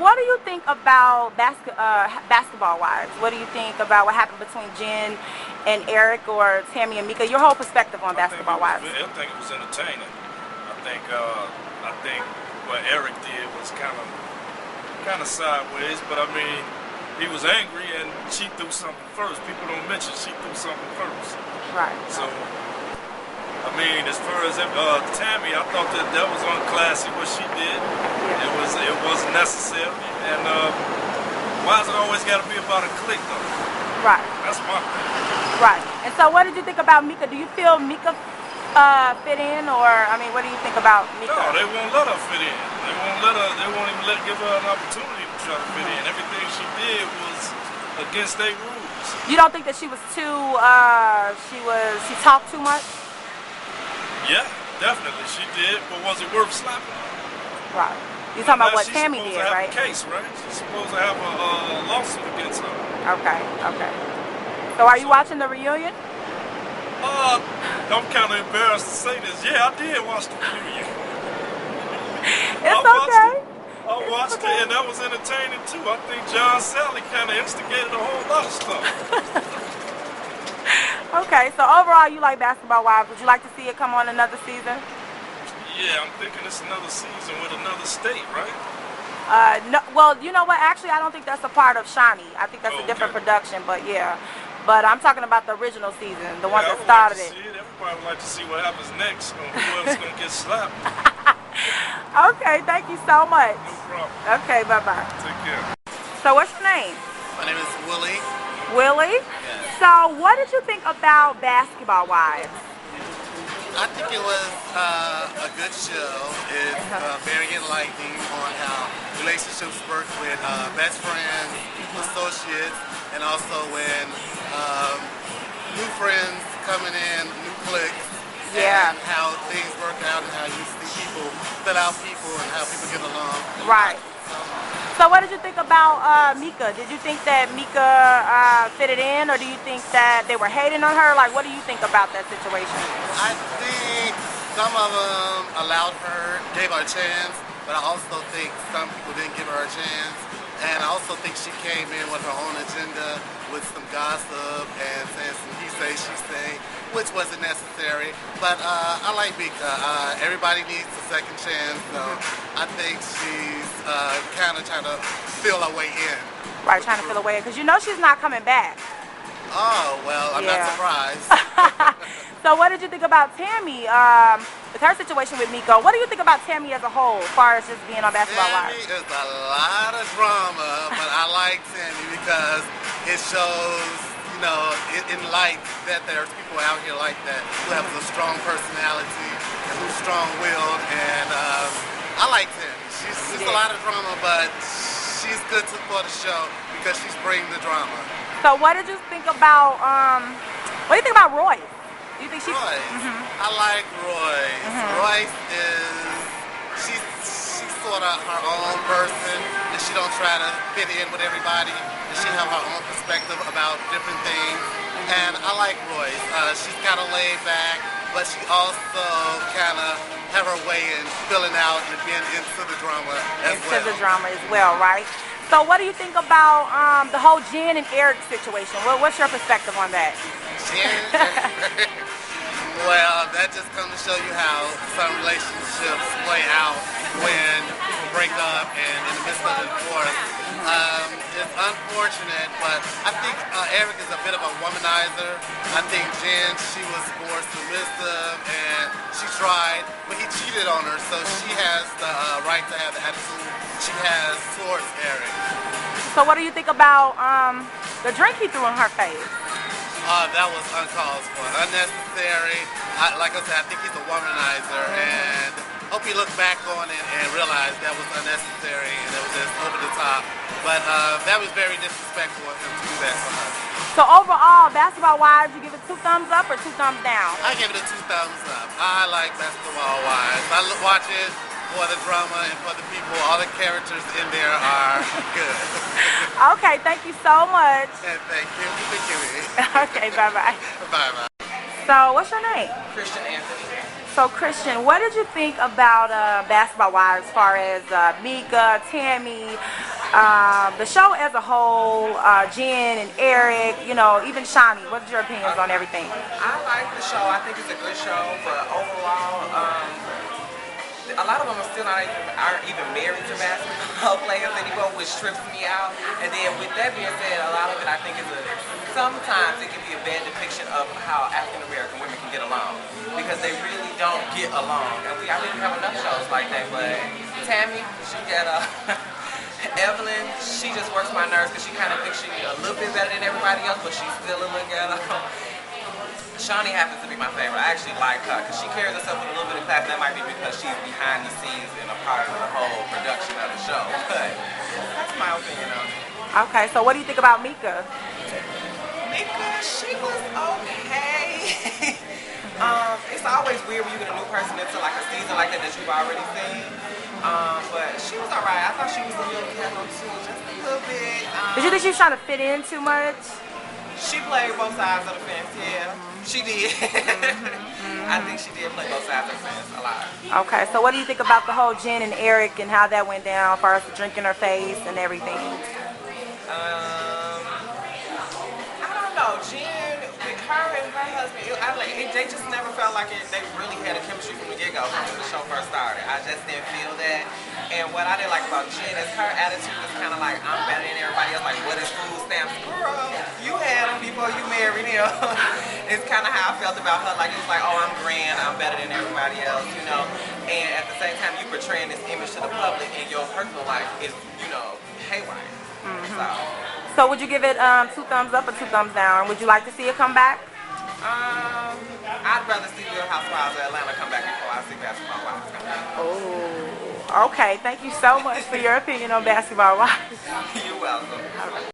what do you think about Basketball Wives? What do you think about what happened between Jen and Eric, or Tammy and Mika? Your whole perspective on Basketball Wives. I think it was entertaining. I think what Eric did was kind of sideways, but I mean, he was angry and she threw something first. People don't mention she threw something first. Right. So, I mean, as far as Tammy, I thought that was unclassy what she did. Yeah. It wasn't necessary. And why has it always got to be about a clique though? Right. That's my thing. Right. And so, what did you think about Mika? Do you feel Mika fit in, or I mean, what do you think about Mika? No, they won't let her fit in. They won't even give her an opportunity to try to fit in. Everything she did was against their rules. You don't think that she was too? She talked too much? Yeah, definitely she did. But was it worth slapping her? Right. You're talking about what Tammy did, right? She's supposed to have a case, right? She's supposed to have a lawsuit against her. Okay. Okay. So are you watching the reunion? I'm kind of embarrassed to say this. Yeah, I did watch the reunion. It's okay. I watched it, and that was entertaining too. I think John Sally kind of instigated a whole lot of stuff. Okay, so overall, you like Basketball Wives. Would you like to see it come on another season? Yeah, I'm thinking it's another season with another state, right? No, well, you know what? Actually, I don't think that's a part of Shawnee. I think that's a different production, but yeah. But I'm talking about the original season, the one that started it. Everybody would like to see what happens next, or who else is going to get slapped. Okay, thank you so much. No problem. Okay, bye-bye. Take care. So what's your name? My name is Willie. Willie? Yes. So what did you think about Basketball Wives? I think it was a good show. It's very enlightening on how relationships work with best friends, associates, and also when new friends coming in, new cliques, and how things work out and how you see people fill out people and how people get along. Right. So what did you think about Mika? Did you think that Mika fitted in, or do you think that they were hating on her? Like, what do you think about that situation? I think some of them allowed her, gave her a chance, but I also think some people didn't give her a chance. And I also think she came in with her own agenda, with some gossip and saying some he say, she say, which wasn't necessary. But I like Mika. Everybody needs a second chance, so I think she's kind of trying to feel her way in. Right, trying to feel her way in, because you know she's not coming back. Oh, well, I'm not surprised. So what did you think about Tammy, with her situation with Miko? What do you think about Tammy as a whole, as far as just being on Basketball Wives? Tammy is a lot of drama, but I like Tammy because it shows, you know, in light that there's people out here like that who have a strong personality and who's strong-willed, and I like Tammy. She's a lot of drama, but she's good for the show because she's bringing the drama. So what did you think about, what do you think about Royce? Do you think she's... Royce? I like Royce. Royce is, she's sort of her own person, and she don't try to fit in with everybody, and she have her own perspective about different things, and I like Royce. She's kind of laid back, but she also kind of have her way in filling out and being into the drama as well. Into the drama as well, right? So what do you think about the whole Jen and Eric situation? What's your perspective on that? Jen? Well, that just comes to show you how some relationships play out when people break up and in the midst of the divorce. It's unfortunate, but I think Eric is a bit of a womanizer. I think Jen, she was more submissive and she tried, but he cheated on her, so she has the right to have the attitude she has towards Eric. So what do you think about the drink he threw in her face? That was uncalled for, unnecessary. Like I said, I think he's a womanizer, and hope he looked back on it and realized that was unnecessary and it was just over the top. But that was very disrespectful of him to do that so much. So overall, Basketball Wives, you give it 2 thumbs up or 2 thumbs down? I give it a 2 thumbs up. I like Basketball Wives. I watch it for the drama and for the people. All the characters in there are good. Okay, thank you so much. And thank you. Okay, bye-bye. Bye-bye. So, what's your name? Christian Anthony. So, Christian, what did you think about Basketball Wives as far as Mika, Tammy, the show as a whole, Jen and Eric, you know, even Shani? What's your opinions on everything? I like the show. I think it's a good show, but overall, a lot of them are still aren't even married to basketball players anymore, which trips me out. And then with that being said, a lot of it I think sometimes it can be a bad depiction of how African American women can get along, because they really don't get along. And I mean, we have enough shows like that, but Tammy, she got Evelyn, she just works my nerves because she kind of thinks she's a little bit better than everybody else, but she's still a little ghetto. Shawnee happens to be my favorite. I actually like her because she carries herself with a little bit of class. That might be because she's behind the scenes and a part of the whole production of the show. But that's my opinion on it. Okay, so what do you think about Mika? Mika, she was okay. It's always weird when you get a new person into like a season like that you've already seen. But she was alright. I thought she was a little ghetto too, just a little bit. Did you think she was trying to fit in too much? She played both sides of the fence, yeah. She did. I think she did play both sides of the fence a lot. Okay, so what do you think about the whole Jen and Eric and how that went down as far as the drink in her face and everything? I don't know. Jen, her and her husband, they just never felt like they really had a chemistry from the get-go when the show first started. I just didn't feel that. And what I didn't like about Jen is her attitude is kind of like, I'm better than everybody else. Like, what is food stamps? Girl, you had them before you married him. It's kind of how I felt about her. Like, it was like, oh, I'm grand, I'm better than everybody else, you know. And at the same time, you portraying this image to the public, and your personal life is, you know, haywire. So would you give it 2 thumbs up or 2 thumbs down? Would you like to see it come back? I'd rather see Real Housewives of Atlanta come back before I see Basketball Wives come back. Oh, okay. Thank you so much for your opinion on Basketball Wives. You're welcome.